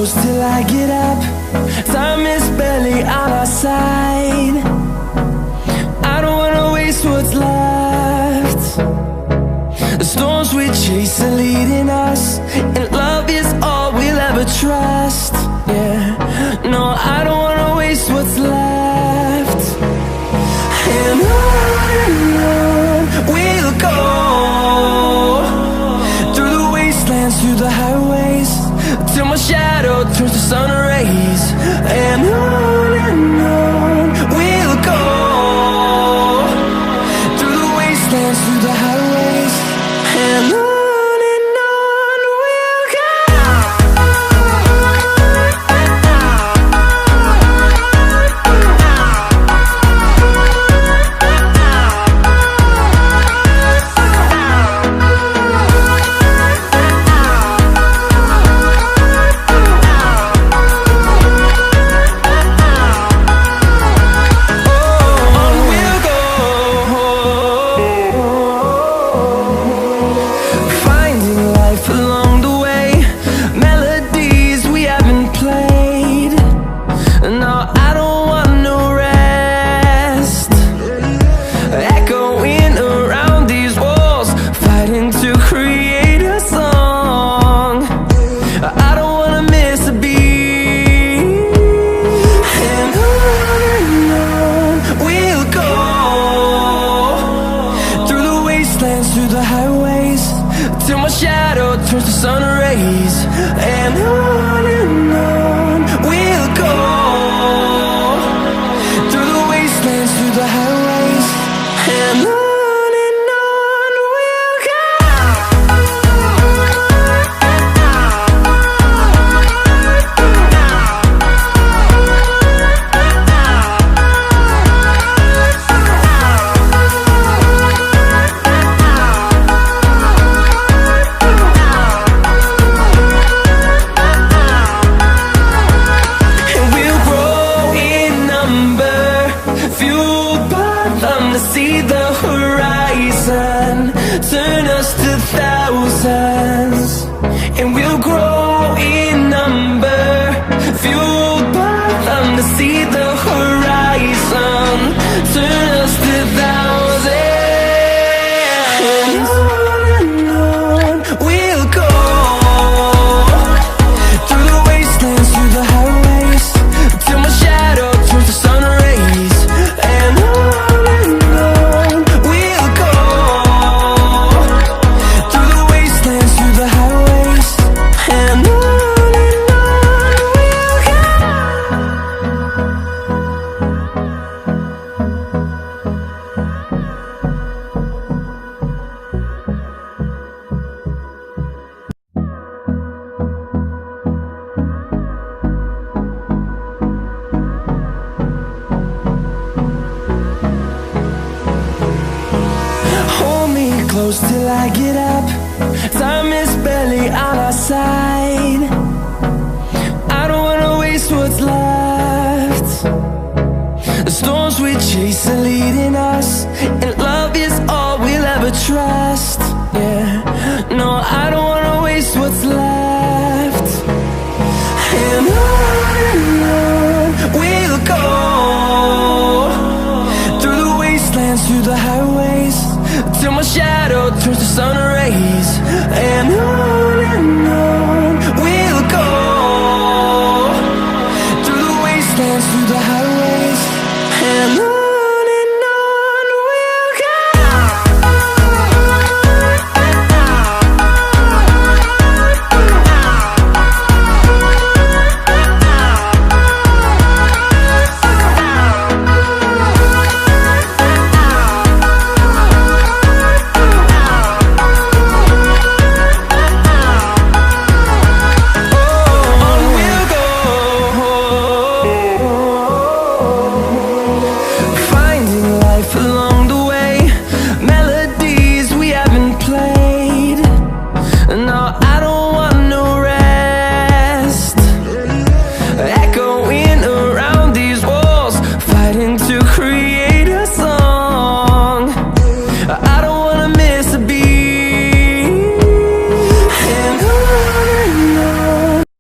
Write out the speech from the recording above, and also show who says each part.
Speaker 1: close till I get up. Time is barely on our side. I don't wanna waste what's left. The storms we chase are leading us, and love is all we'll ever trust. Yeah, no, I don't wanna waste what's left. And on we'll go, through the wastelands, through the highways, till my shadow turns to sun rays. And on we'll go, through the wastelands, through the highways, and on we'll go. Through the highways, till my shadow turns to sun rays. And on we'll go, through the wastelands, through the highways, and on we'll go. See the horizon, turn us to thousands, and we'll grow in number, fueled by them. To see the horizon, turn us to thousands, and on we'll go, through the wastelands, through the highways, till my shadow turns to sun rays. And close till I get up. Time is barely on our side. I don't wanna waste what's left. The storms we chase are leading us, and love is all we'll ever trust. Yeah, no, I don't wanna waste what's left. And on we'll go, through the wastelands, through the highways, till my shadow